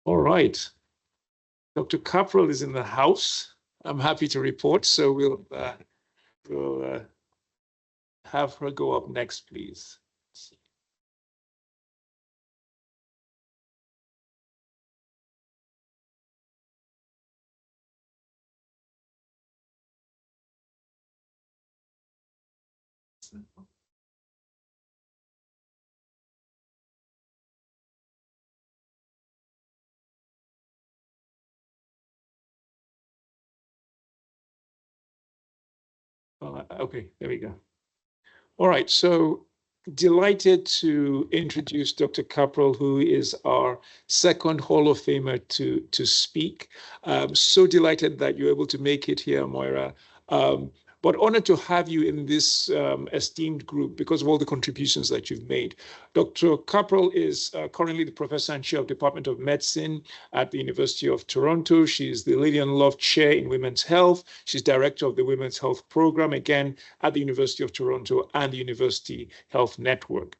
All right. Dr. Kapral is in the house. I'm happy to report. So we'll have her go up next, please. Okay, there we go. All right, so delighted to introduce Dr. Kapral, who is our second Hall of Famer to speak. So delighted that you're able to make it here, Moira. Um, but honored to have you in this esteemed group because of all the contributions that you've made. Dr. Kapral is currently the professor and chair of Department of Medicine at the University of Toronto. She's the Lillian Love Chair in Women's Health. She's director of the Women's Health Program, again, at the University of Toronto and the University Health Network.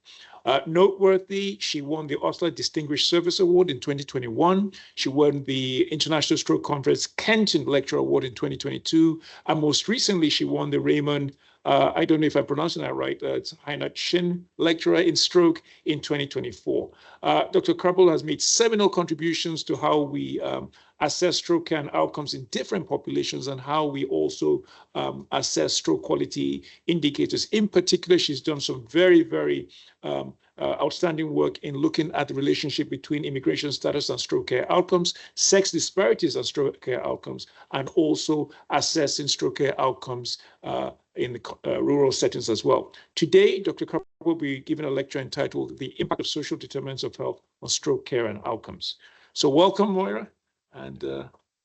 Noteworthy, she won the Osler Distinguished Service Award in 2021. She won the International Stroke Conference Kenton Lecture Award in 2022. And most recently, she won the Raymond, I don't know if I'm pronouncing that right, it's Heinrich Shin Lecturer in Stroke in 2024. Dr. Kapral has made seminal contributions to how we assess stroke care and outcomes in different populations and how we also assess stroke quality indicators. In particular, she's done some very outstanding work in looking at the relationship between immigration status and stroke care outcomes, sex disparities and stroke care outcomes, and also assessing stroke care outcomes in the rural settings as well. Today, Dr. Kapral will be giving a lecture entitled The Impact of Social Determinants of Health on Stroke Care and Outcomes. So welcome, Moira. And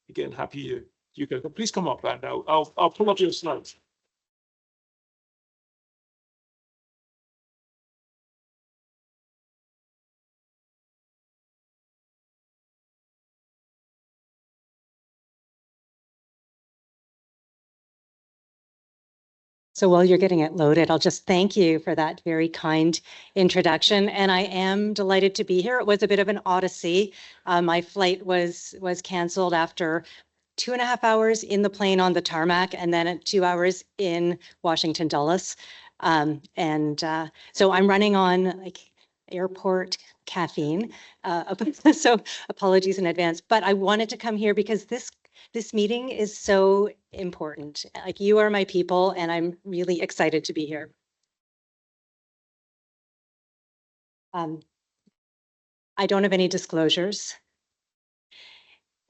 again, happy you can please come up and I'll pull up your slides. So while you're getting it loaded, I'll just thank you for that very kind introduction. And I am delighted to be here. It was a bit of an odyssey. My flight was canceled after 2.5 hours in the plane on the tarmac, and then 2 hours in Washington Dulles. So I'm running on like airport caffeine. So apologies in advance. But I wanted to come here because this meeting is so important. Like, you are my people, and I'm really excited to be here. I don't have any disclosures.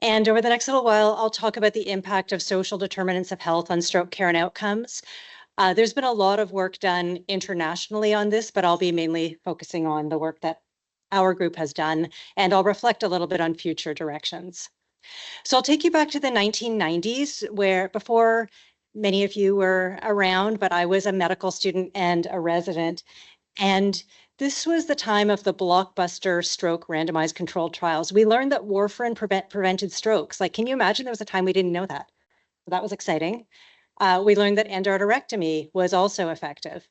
And over the next little while, I'll talk about the impact of social determinants of health on stroke care and outcomes. There's been a lot of work done internationally on this, but I'll be mainly focusing on the work that our group has done, and I'll reflect a little bit on future directions. So I'll take you back to the 1990s, where before many of you were around, but I was a medical student and a resident. And this was the time of the blockbuster stroke randomized controlled trials. We learned that warfarin prevented strokes. Like, can you imagine there was a time we didn't know that? So that was exciting. We learned that endarterectomy was also effective.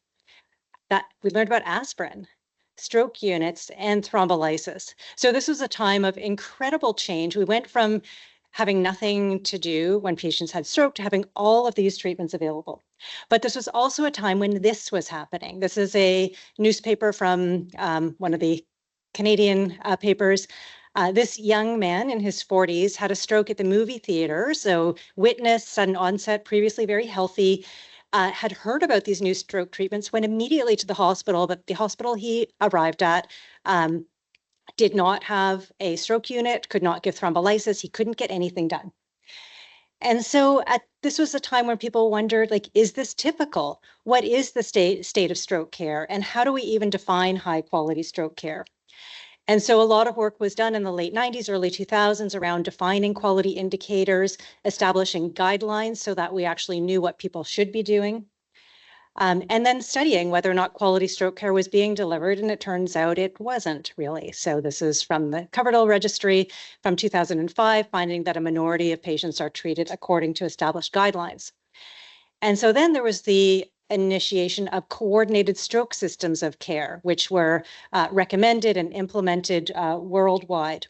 That we learned about aspirin, stroke units, and thrombolysis. So this was a time of incredible change. We went from having nothing to do when patients had stroke to having all of these treatments available. But this was also a time when this was happening. This is a newspaper from one of the Canadian papers. This young man in his 40s had a stroke at the movie theater. So witness, sudden onset, previously very healthy, had heard about these new stroke treatments, went immediately to the hospital, but the hospital he arrived at did not have a stroke unit, could not give thrombolysis. He couldn't get anything done. And so this was a time when people wondered, like, is this typical? What is the state of stroke care? And how do we even define high quality stroke care? And so a lot of work was done in the late 90s, early 2000s around defining quality indicators, establishing guidelines so that we actually knew what people should be doing. And then studying whether or not quality stroke care was being delivered, and it turns out it wasn't really. So this is from the Coverdell Registry from 2005, finding that a minority of patients are treated according to established guidelines. And so then there was the initiation of coordinated stroke systems of care, which were recommended and implemented worldwide.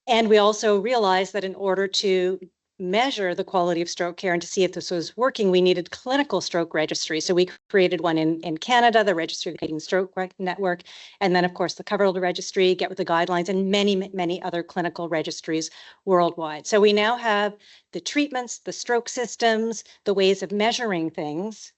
And we also realized that in order to measure the quality of stroke care and to see if this was working, we needed clinical stroke registry. So we created one in Canada, the Registry of the Canadian Stroke Network, and then of course the Kapral Registry, Get With the Guidelines, and many, many other clinical registries worldwide. So we now have the treatments, the stroke systems, the ways of measuring things.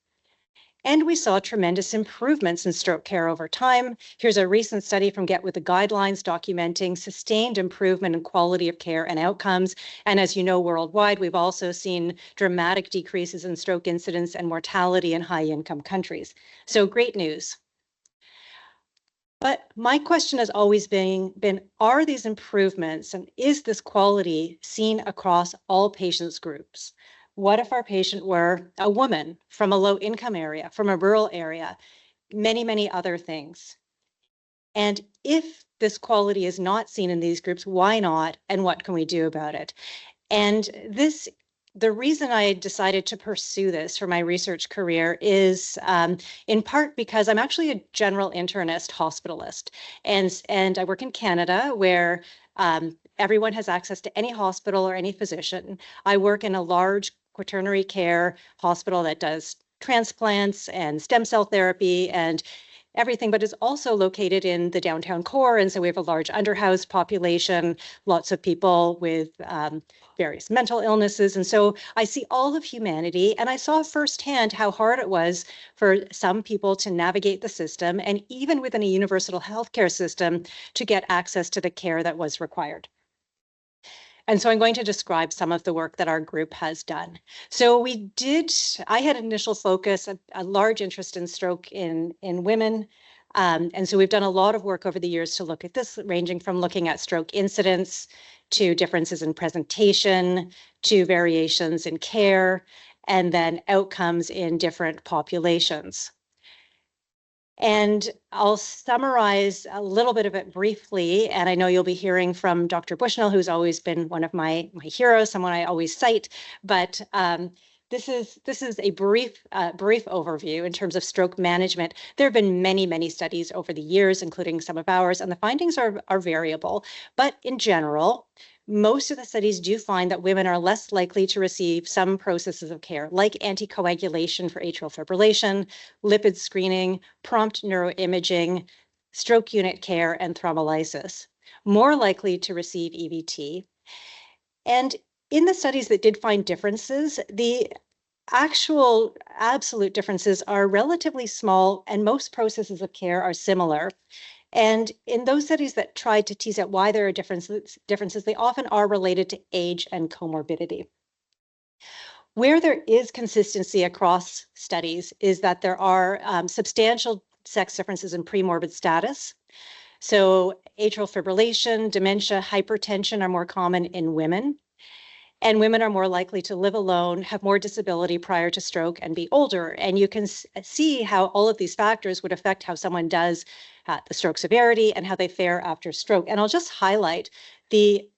And we saw tremendous improvements in stroke care over time. Here's a recent study from Get With the Guidelines documenting sustained improvement in quality of care and outcomes. And as you know, worldwide, we've also seen dramatic decreases in stroke incidence and mortality in high-income countries. So great news. But my question has always been, are these improvements and is this quality seen across all patients groups? What if our patient were a woman from a low-income area, from a rural area, many, many other things? And if this quality is not seen in these groups, why not? And what can we do about it? And the reason I decided to pursue this for my research career is in part because I'm actually a general internist hospitalist. And I work in Canada where everyone has access to any hospital or any physician. I work in a large quaternary care hospital that does transplants and stem cell therapy and everything, but is also located in the downtown core. And so we have a large underhoused population, lots of people with various mental illnesses. And so I see all of humanity, and I saw firsthand how hard it was for some people to navigate the system, and even within a universal healthcare system, to get access to the care that was required. And so I'm going to describe some of the work that our group has done. So I had initial focus, a large interest in stroke in women. And so we've done a lot of work over the years to look at this, ranging from looking at stroke incidence to differences in presentation, to variations in care, and then outcomes in different populations. And I'll summarize a little bit of it briefly. And I know you'll be hearing from Dr. Bushnell, who's always been one of my heroes, someone I always cite. But this is a brief overview in terms of stroke management. There have been many, many studies over the years, including some of ours, and the findings are variable. But in general, most of the studies do find that women are less likely to receive some processes of care, like anticoagulation for atrial fibrillation, lipid screening, prompt neuroimaging, stroke unit care, and thrombolysis, more likely to receive EVT. And in the studies that did find differences, the actual absolute differences are relatively small, and most processes of care are similar. And in those studies that tried to tease out why there are differences, they often are related to age and comorbidity. Where there is consistency across studies is that there are substantial sex differences in premorbid status. So atrial fibrillation, dementia, hypertension are more common in women. And women are more likely to live alone, have more disability prior to stroke, and be older. And you can see how all of these factors would affect how someone does the stroke severity and how they fare after stroke. And I'll just highlight the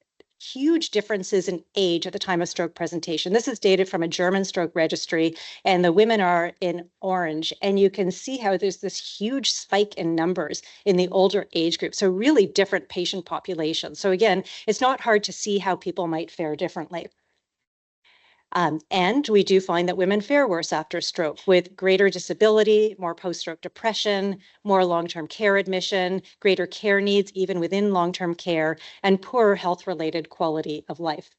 huge differences in age at the time of stroke presentation. This is data from a German stroke registry, and the women are in orange. And you can see how there's this huge spike in numbers in the older age group. So really different patient populations. So again, it's not hard to see how people might fare differently. And we do find that women fare worse after stroke with greater disability, more post-stroke depression, more long-term care admission, greater care needs even within long-term care, and poorer health-related quality of life.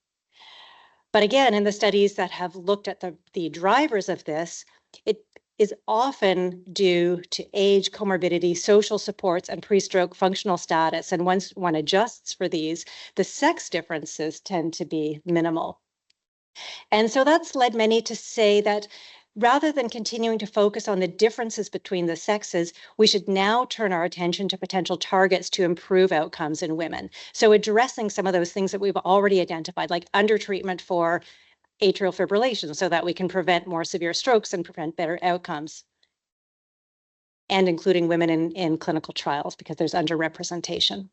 But again, in the studies that have looked at the drivers of this, it is often due to age, comorbidity, social supports, and pre-stroke functional status. And once one adjusts for these, the sex differences tend to be minimal. And so that's led many to say that rather than continuing to focus on the differences between the sexes, we should now turn our attention to potential targets to improve outcomes in women. So addressing some of those things that we've already identified, like undertreatment for atrial fibrillation, so that we can prevent more severe strokes and prevent better outcomes. And including women in clinical trials, because there's underrepresentation.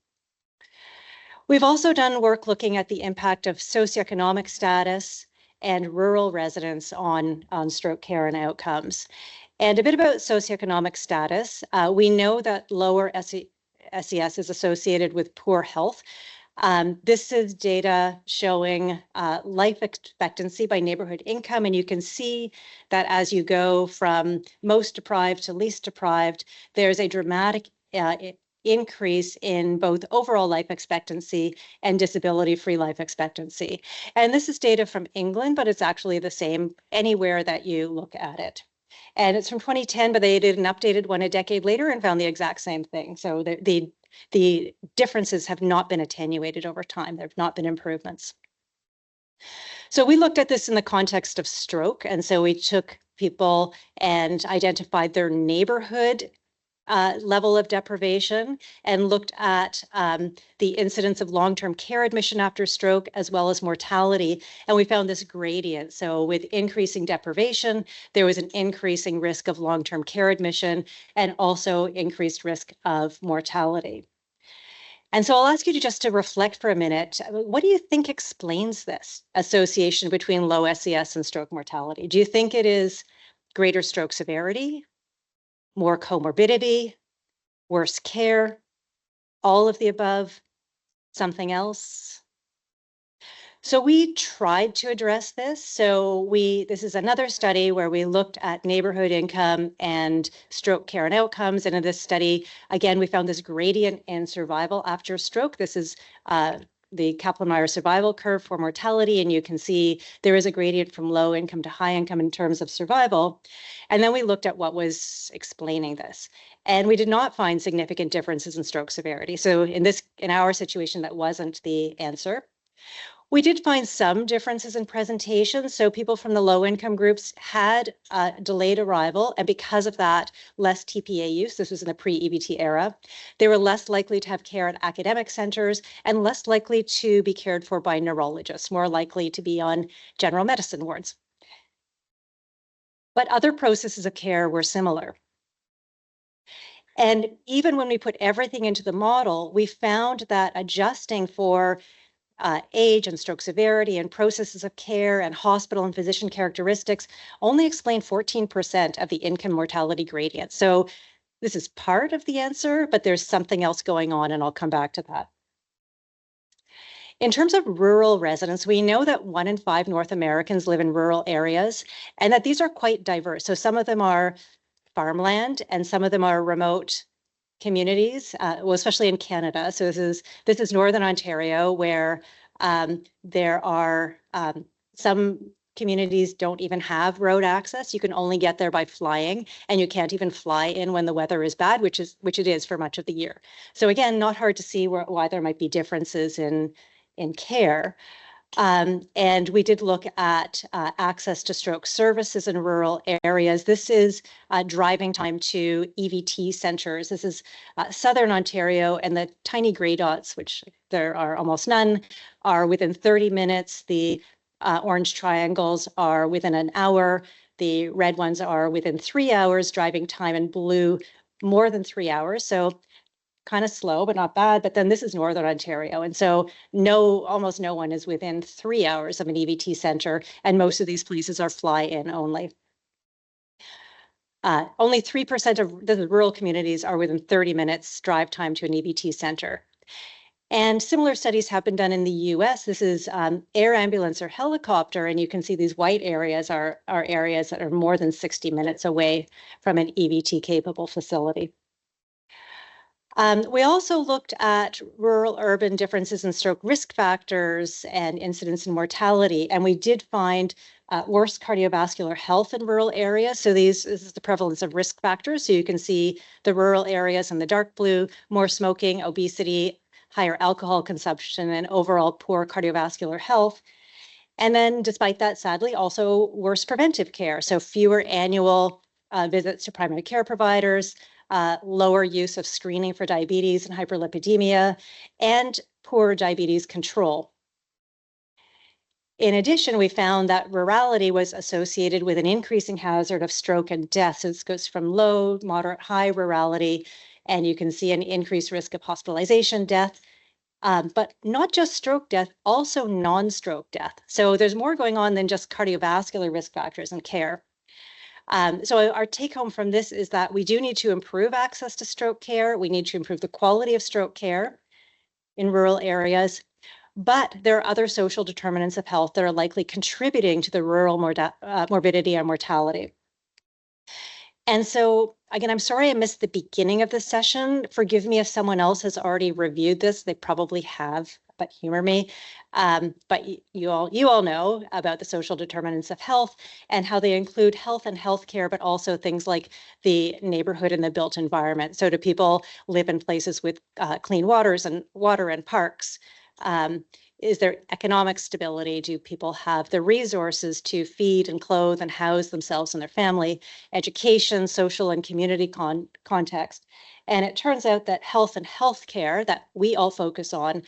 We've also done work looking at the impact of socioeconomic status and rural residents on stroke care and outcomes. And a bit about socioeconomic status. We know that lower SES is associated with poor health. This is data showing life expectancy by neighborhood income, and you can see that as you go from most deprived to least deprived, there's a dramatic increase in both overall life expectancy and disability-free life expectancy. And this is data from England, but it's actually the same anywhere that you look at it. And it's from 2010, but they did an updated one a decade later and found the exact same thing. So the differences have not been attenuated over time. There have not been improvements. So we looked at this in the context of stroke. And so we took people and identified their neighborhood level of deprivation and looked at the incidence of long-term care admission after stroke as well as mortality. And we found this gradient. So with increasing deprivation, there was an increasing risk of long-term care admission and also increased risk of mortality. And so I'll ask you just to reflect for a minute. What do you think explains this association between low SES and stroke mortality? Do you think it is greater stroke severity, more comorbidity, worse care, all of the above, something else? So we tried to address this. So this is another study where we looked at neighborhood income and stroke care and outcomes. And in this study, again, we found this gradient in survival after stroke. This is the Kaplan-Meier survival curve for mortality. And you can see there is a gradient from low income to high income in terms of survival. And then we looked at what was explaining this. And we did not find significant differences in stroke severity. So in our situation, that wasn't the answer. We did find some differences in presentation. So people from the low income groups had delayed arrival, and because of that, less TPA use. This was in the pre-EBT era. They were less likely to have care at academic centers and less likely to be cared for by neurologists, more likely to be on general medicine wards. But other processes of care were similar. And even when we put everything into the model, we found that adjusting for age and stroke severity and processes of care and hospital and physician characteristics only explain 14% of the income mortality gradient. So this is part of the answer, but there's something else going on, and I'll come back to that. In terms of rural residents, we know that 1 in 5 North Americans live in rural areas and that these are quite diverse. So some of them are farmland and some of them are remote communities, well, especially in Canada. So this is Northern Ontario, where there are some communities don't even have road access. You can only get there by flying, and you can't even fly in when the weather is bad, which it is for much of the year. So again, not hard to see why there might be differences in care. And we did look at access to stroke services in rural areas. This is driving time to EVT centers. This is Southern Ontario, and the tiny gray dots, which there are almost none, are within 30 minutes. The orange triangles are within an hour. The red ones are within 3 hours driving time, and blue more than 3 hours. So kind of slow, but not bad. But then this is Northern Ontario. And so almost no one is within 3 hours of an EVT center. And most of these places are fly-in only. Only 3% of the rural communities are within 30 minutes drive time to an EVT center. And similar studies have been done in the US. This is air ambulance or helicopter. And you can see these white areas are areas that are more than 60 minutes away from an EVT capable facility. We also looked at rural-urban differences in stroke risk factors and incidence and mortality, and we did find worse cardiovascular health in rural areas. So this is the prevalence of risk factors. So you can see the rural areas in the dark blue, more smoking, obesity, higher alcohol consumption, and overall poor cardiovascular health. And then despite that, sadly, also worse preventive care. So fewer annual visits to primary care providers, lower use of screening for diabetes and hyperlipidemia, and poor diabetes control. In addition, we found that rurality was associated with an increasing hazard of stroke and death. So this goes from low, moderate, high rurality, and you can see an increased risk of hospitalization, death, but not just stroke death, also non-stroke death. So there's more going on than just cardiovascular risk factors and care. So our take home from this is that we do need to improve access to stroke care. We need to improve the quality of stroke care. in rural areas. But there are other social determinants of health that are likely contributing to the rural morbidity and mortality. And so, again, I'm sorry I missed the beginning of the session. Forgive me if someone else has already reviewed this. They probably have, but humor me. But you all know about the social determinants of health and how they include health and healthcare, but also things like the neighborhood and the built environment. So do people live in places with clean water and parks? Is there economic stability? Do people have the resources to feed and clothe and house themselves and their family? Education, social and community context. And it turns out that health and healthcare that we all focus on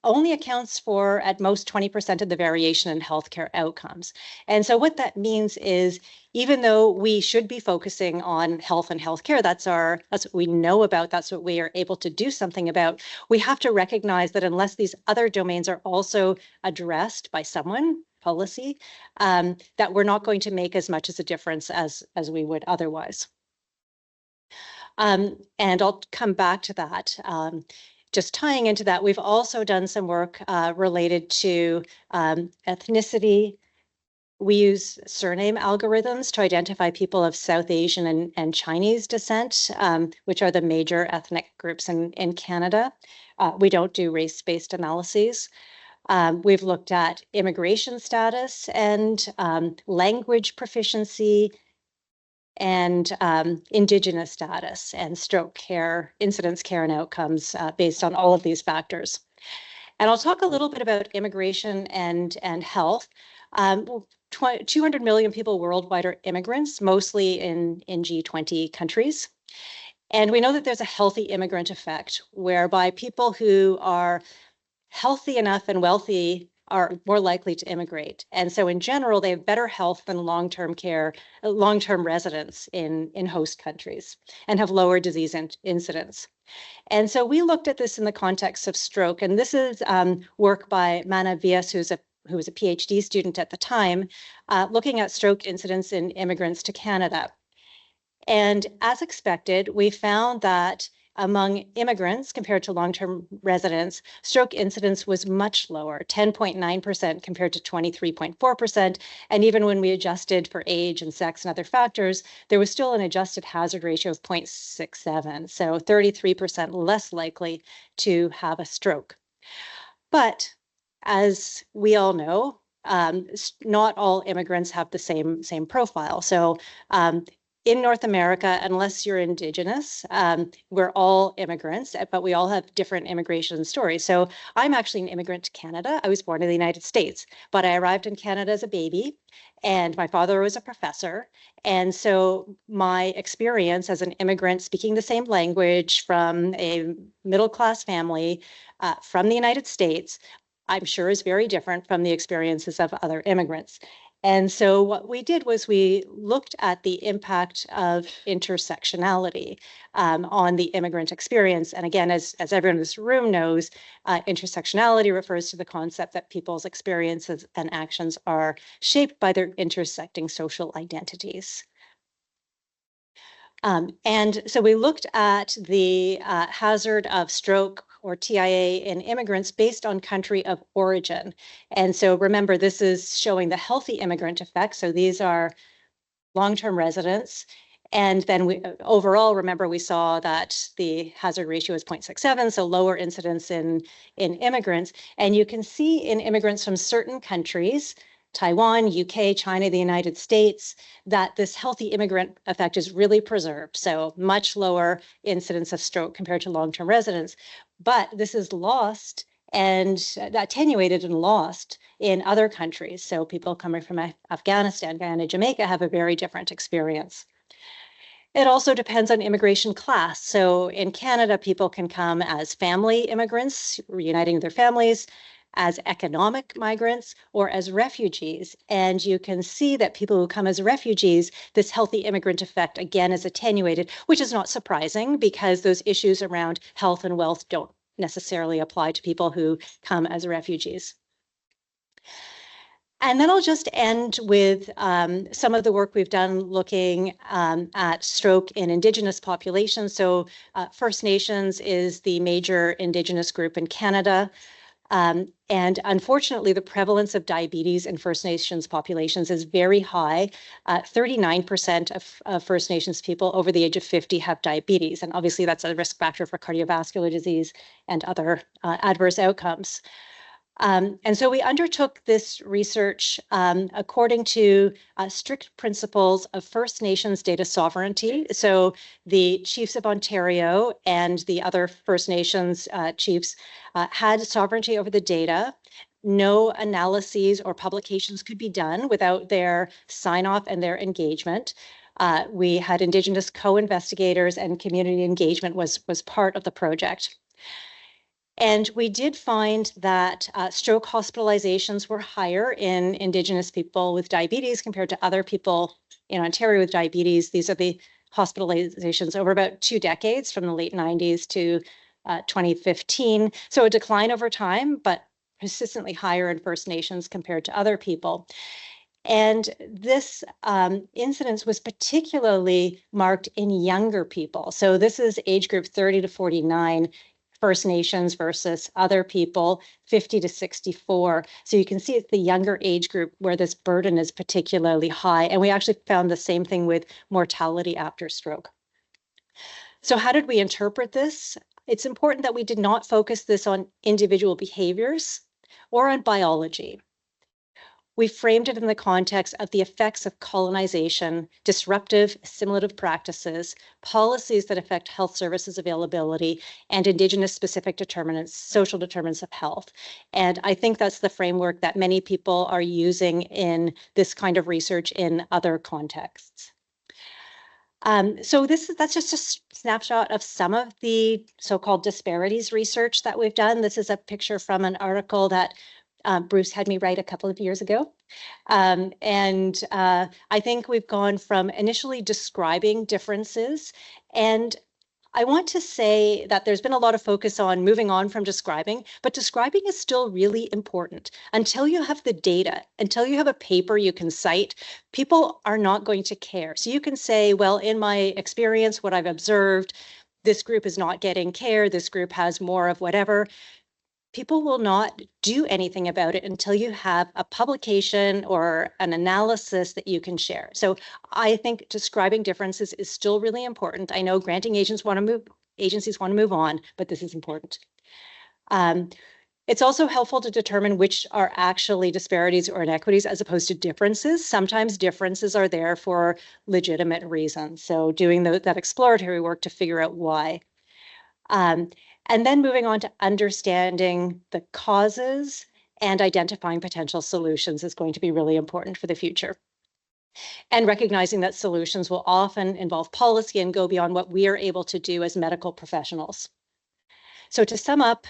only accounts for at most 20% of the variation in healthcare outcomes. And so what that means is, even though we should be focusing on health and healthcare, that's what we know about, that's what we are able to do something about, we have to recognize that unless these other domains are also addressed by someone, policy, that we're not going to make as much as a difference as we would otherwise. And I'll come back to that. Just tying into that, we've also done some work related to ethnicity. We use surname algorithms to identify people of South Asian and Chinese descent, which are the major ethnic groups in Canada. We don't do race-based analyses. We've looked at immigration status and language proficiency and indigenous status and stroke care, incidence, care, and outcomes based on all of these factors. And I'll talk a little bit about immigration and health. 200 million people worldwide are immigrants, mostly in G20 countries. And we know that there's a healthy immigrant effect, whereby people who are healthy enough and wealthy are more likely to immigrate. And so in general, they have better health than long-term residents in host countries and have lower disease incidence. And so we looked at this in the context of stroke, and this is work by Mana Vias, who was a PhD student at the time, looking at stroke incidence in immigrants to Canada. And as expected, we found that among immigrants compared to long-term residents, stroke incidence was much lower, 10.9% compared to 23.4%. And even when we adjusted for age and sex and other factors, there was still an adjusted hazard ratio of 0.67, so 33% less likely to have a stroke. But as we all know, not all immigrants have the same profile. So in North America, unless you're indigenous, we're all immigrants, but we all have different immigration stories. So I'm actually an immigrant to Canada. I was born in the United States, but I arrived in Canada as a baby, and my father was a professor. And so my experience as an immigrant speaking the same language from a middle-class family from the United States, I'm sure is very different from the experiences of other immigrants. And so what we did was we looked at the impact of intersectionality on the immigrant experience. And again, as everyone in this room knows, intersectionality refers to the concept that people's experiences and actions are shaped by their intersecting social identities. And so we looked at the hazard of stroke or TIA in immigrants based on country of origin. And so remember, this is showing the healthy immigrant effect. So these are long-term residents. And then overall, remember, we saw that the hazard ratio is 0.67, so lower incidence in immigrants. And you can see in immigrants from certain countries, Taiwan, UK, China, the United States, that this healthy immigrant effect is really preserved. So much lower incidence of stroke compared to long-term residents. But this is lost and attenuated and lost in other countries. So people coming from Afghanistan, Guyana, Jamaica have a very different experience. It also depends on immigration class. So in Canada, people can come as family immigrants, reuniting with their families, as economic migrants, or as refugees. And you can see that people who come as refugees, this healthy immigrant effect again is attenuated, which is not surprising because those issues around health and wealth don't necessarily apply to people who come as refugees. And then I'll just end with some of the work we've done looking at stroke in Indigenous populations. So First Nations is the major Indigenous group in Canada. And unfortunately, the prevalence of diabetes in First Nations populations is very high. 39% of First Nations people over the age of 50 have diabetes. And obviously, that's a risk factor for cardiovascular disease and other adverse outcomes. And so we undertook this research according to strict principles of First Nations data sovereignty. So the Chiefs of Ontario and the other First Nations chiefs had sovereignty over the data. No analyses or publications could be done without their sign-off and their engagement. We had Indigenous co-investigators, and community engagement was part of the project. And we did find that stroke hospitalizations were higher in Indigenous people with diabetes compared to other people in Ontario with diabetes. These are the hospitalizations over about 2 decades, from the late 90s to 2015. So a decline over time, but persistently higher in First Nations compared to other people. And this incidence was particularly marked in younger people. So this is age group 30 to 49. First Nations versus other people, 50 to 64. So you can see it's the younger age group where this burden is particularly high. And we actually found the same thing with mortality after stroke. So how did we interpret this? It's important that we did not focus this on individual behaviors or on biology. We framed it in the context of the effects of colonization, disruptive assimilative practices, policies that affect health services availability, and Indigenous specific determinants, social determinants of health. And I think that's the framework that many people are using in this kind of research in other contexts. So that's just a snapshot of some of the so-called disparities research that we've done. This is a picture from an article that Bruce had me write a couple of years ago. I think we've gone from initially describing differences, and I want to say that there's been a lot of focus on moving on from describing, but describing is still really important. Until you have the data, until you have a paper you can cite, people are not going to care. So you can say, well, in my experience, what I've observed, this group is not getting care, this group has more of whatever. People will not do anything about it until you have a publication or an analysis that you can share. So I think describing differences is still really important. I know granting agencies want to move on, but this is important. It's also helpful to determine which are actually disparities or inequities as opposed to differences. Sometimes differences are there for legitimate reasons. So doing that exploratory work to figure out why. And then moving on to understanding the causes and identifying potential solutions is going to be really important for the future. And recognizing that solutions will often involve policy and go beyond what we are able to do as medical professionals. So to sum up,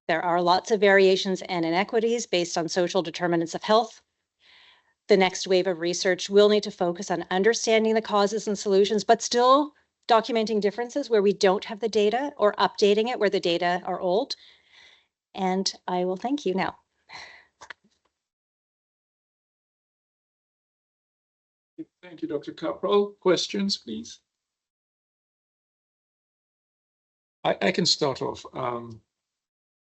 there are lots of variations and inequities based on social determinants of health. The next wave of research will need to focus on understanding the causes and solutions, but still documenting differences where we don't have the data or updating it where the data are old. And I will thank you now. Thank you, Dr. Kapral. Questions, please? I can start off.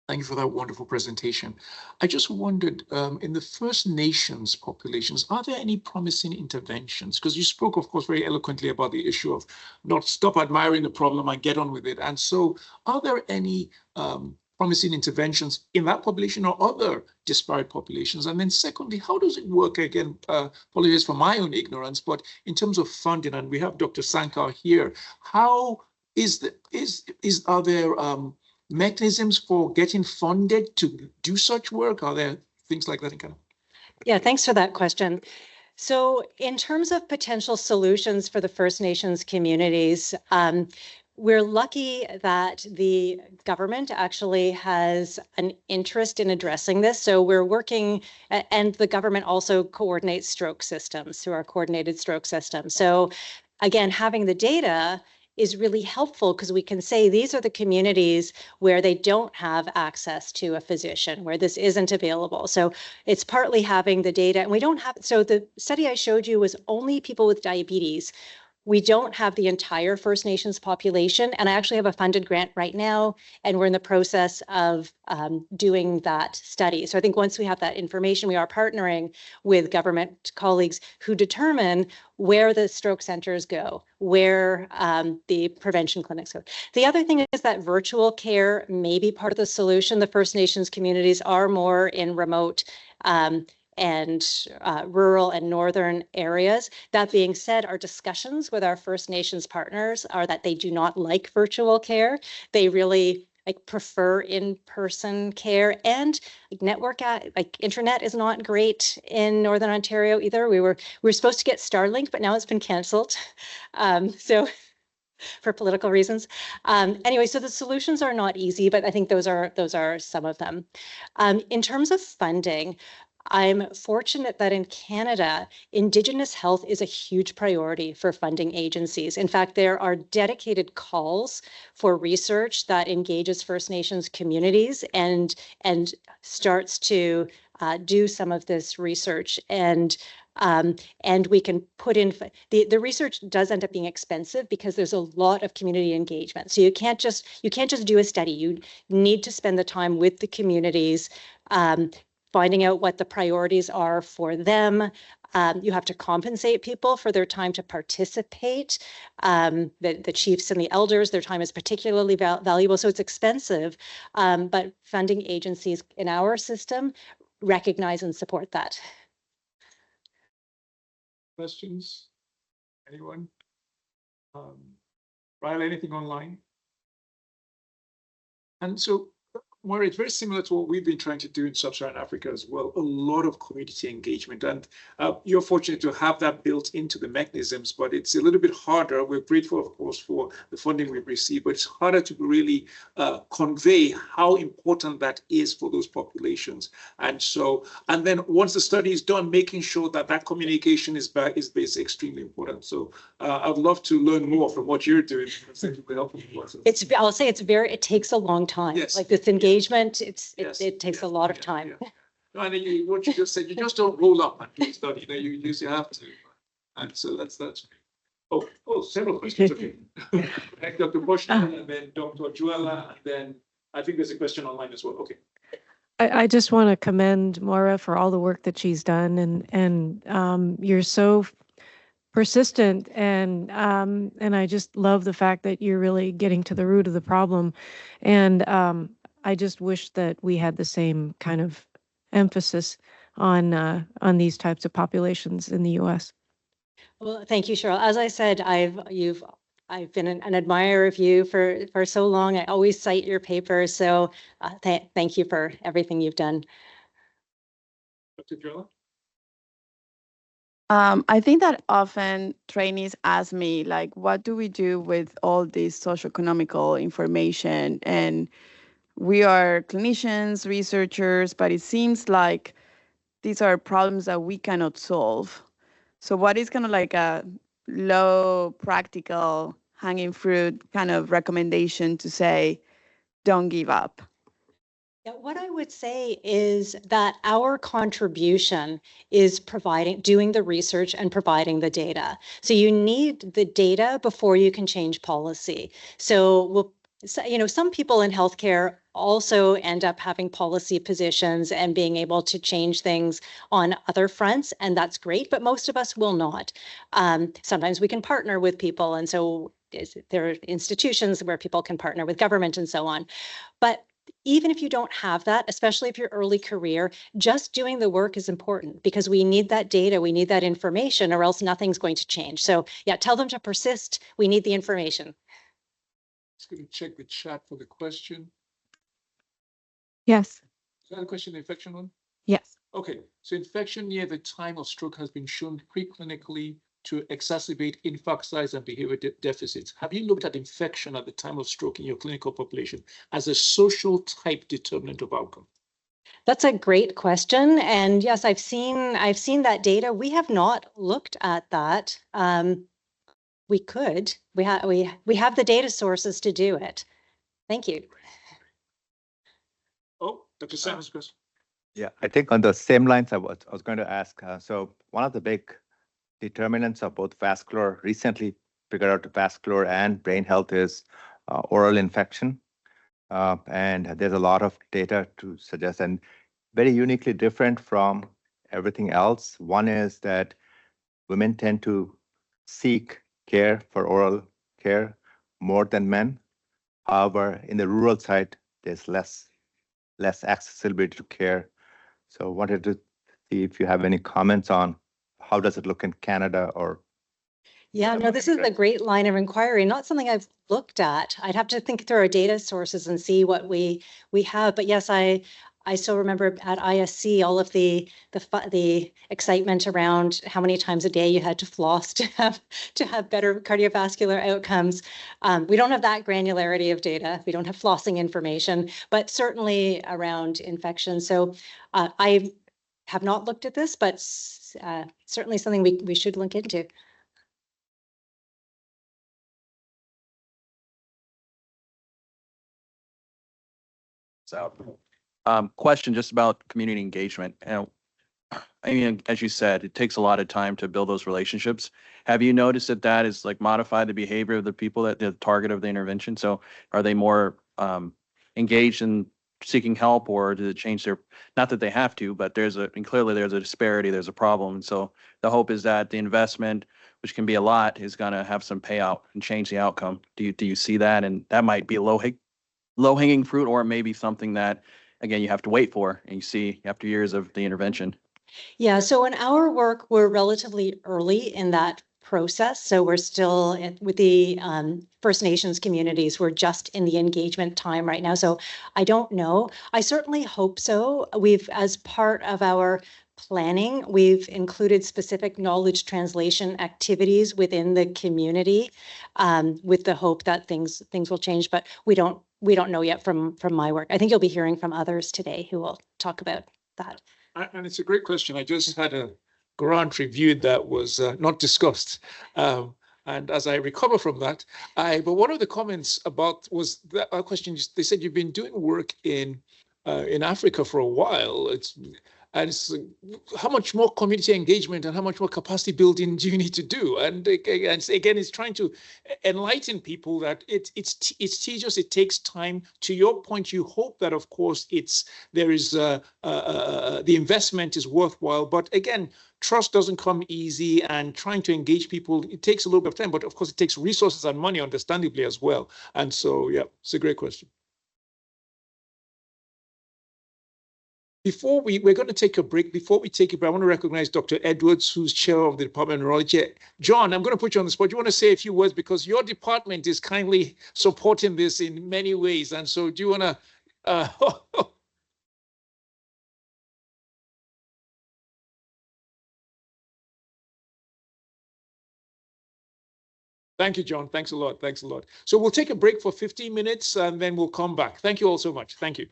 Thank you for that wonderful presentation. I just wondered, in the First Nations populations, are there any promising interventions? Because you spoke, of course, very eloquently about the issue of not stop admiring the problem and get on with it. And so are there any promising interventions in that population or other disparate populations? And then secondly, how does it work? Again, apologies for my own ignorance, but in terms of funding, and we have Dr. Sankar here, how are there mechanisms for getting funded to do such work? Are there things like that in Canada? Yeah, thanks for that question. So in terms of potential solutions for the First Nations communities, we're lucky that the government actually has an interest in addressing this. So we're working, and the government also coordinates stroke systems through our coordinated stroke system. So again, having the data is really helpful because we can say these are the communities where they don't have access to a physician, where this isn't available. So it's partly having the data, and we don't have, so the study I showed you was only people with diabetes. We don't have the entire First Nations population, and I actually have a funded grant right now, and we're in the process of doing that study. So I think once we have that information, we are partnering with government colleagues who determine where the stroke centers go, where the prevention clinics go. The other thing is that virtual care may be part of the solution. The First Nations communities are more in remote and rural and northern areas. That being said, our discussions with our First Nations partners are that they do not like virtual care. They really prefer in-person care, and internet is not great in Northern Ontario either. We were supposed to get Starlink, but now it's been canceled. So for political reasons. Anyway, so the solutions are not easy, but I think those are some of them. In terms of funding, I'm fortunate that in Canada, Indigenous health is a huge priority for funding agencies. In fact, there are dedicated calls for research that engages First Nations communities and starts to do some of this research. And we can put in, the research does end up being expensive because there's a lot of community engagement. So you can't just do a study. You need to spend the time with the communities, finding out what the priorities are for them. You have to compensate people for their time to participate. The chiefs and the elders, their time is particularly valuable, so it's expensive, but funding agencies in our system recognize and support that. Questions? Anyone? Ryle, anything online? And so, Moira, it's very similar to what we've been trying to do in Sub-Saharan Africa as well. A lot of community engagement, and you're fortunate to have that built into the mechanisms, but it's a little bit harder. We're grateful, of course, for the funding we've received, but it's harder to really convey how important that is for those populations. And so, and then once the study is done, making sure that that communication is extremely important. So I'd love to learn more from what you're doing. I'll say it takes a long time. Yes. Like this engagement, it takes a lot of time. No, and what you just said, you just don't roll up and do study. You usually have to, and so that's great. Oh, several questions. Okay, Dr. Boschner, and then Dr. Juela, and then I think there's a question online as well. Okay. I just want to commend Moira for all the work that she's done, and you're so persistent, and I just love the fact that you're really getting to the root of the problem, and I just wish that we had the same kind of emphasis on these types of populations in the U.S. Well, thank you, Cheryl. As I said, I've been an admirer of you for so long. I always cite your papers, so thank you for everything you've done. Dr. Juela? I think that often trainees ask me, like, what do we do with all this socioeconomical information? And we are clinicians, researchers, but it seems like these are problems that we cannot solve. So what is kind of like a low practical hanging fruit kind of recommendation to say, don't give up? Yeah, what I would say is that our contribution is doing the research and providing the data. So you need the data before you can change policy. So some people in healthcare also end up having policy positions and being able to change things on other fronts, and that's great, but most of us will not. Sometimes we can partner with people, and so there are institutions where people can partner with government and so on. But even if you don't have that, especially if you're early career, just doing the work is important because we need that data, we need that information, or else nothing's going to change. So yeah, tell them to persist. We need the information. Just going to check the chat for the question. Yes. Is that a question, the infection one? Yes. Okay, so infection near the time of stroke has been shown preclinically to exacerbate infarct size and behavior deficits. Have you looked at infection at the time of stroke in your clinical population as a social type determinant of outcome? That's a great question. And yes, I've seen that data. We have not looked at that. we could. We have the data sources to do it. Thank you. Oh, Dr. Sanders, question. Yeah, I think on the same lines I was going to ask. So one of the big determinants of both vascular, recently figured out vascular and brain health is oral infection. And there's a lot of data to suggest, and very uniquely different from everything else. One is that women tend to seek care for oral care more than men. However, in the rural side, there's less accessibility to care. So wanted to see if you have any comments on how does it look in Canada or. Yeah, no, this is a great line of inquiry, not something I've looked at. I'd have to think through our data sources and see what we have. But yes, I still remember at ISC all of the excitement around how many times a day you had to floss to have better cardiovascular outcomes. We don't have that granularity of data. We don't have flossing information, but certainly around infection. So I have not looked at this, but certainly something we should look into. Out. Question just about community engagement. And I mean, as you said, it takes a lot of time to build those relationships. Have you noticed that that is like modify the behavior of the people that the target of the intervention? So are they more engaged in seeking help, or does it change their, not that they have to, but clearly there's a disparity, there's a problem. And so the hope is that the investment, which can be a lot, is going to have some payout and change the outcome. Do you see that? And that might be low-hanging fruit, or maybe something that, again, you have to wait for and you see after years of the intervention. Yeah, so in our work, we're relatively early in that process. So we're still with the First Nations communities. We're just in the engagement time right now. So I don't know. I certainly hope so. As part of our planning, we've included specific knowledge translation activities within the community with the hope that things will change, but we don't know yet from my work. I think you'll be hearing from others today who will talk about that. And it's a great question. I just had a grant reviewed that was not discussed. And as I recover from that, but one of the comments about was that question, they said you've been doing work in Africa for a while. It's how much more community engagement and how much more capacity building do you need to do? And again, it's trying to enlighten people that it's tedious. It takes time. To your point, you hope that, of course, the investment is worthwhile. But again, trust doesn't come easy, and trying to engage people, it takes a little bit of time. But of course, it takes resources and money, understandably, as well. And so, yeah, it's a great question. Before we're going to take a break. Before we take a break, I want to recognize Dr. Edwards, who's chair of the Department of Neurology. John, I'm going to put you on the spot. You want to say a few words because your department is kindly supporting this in many ways. And so do you want to... Thank you, John. Thanks a lot. Thanks a lot. So we'll take a break for 15 minutes and then we'll come back. Thank you all so much. Thank you.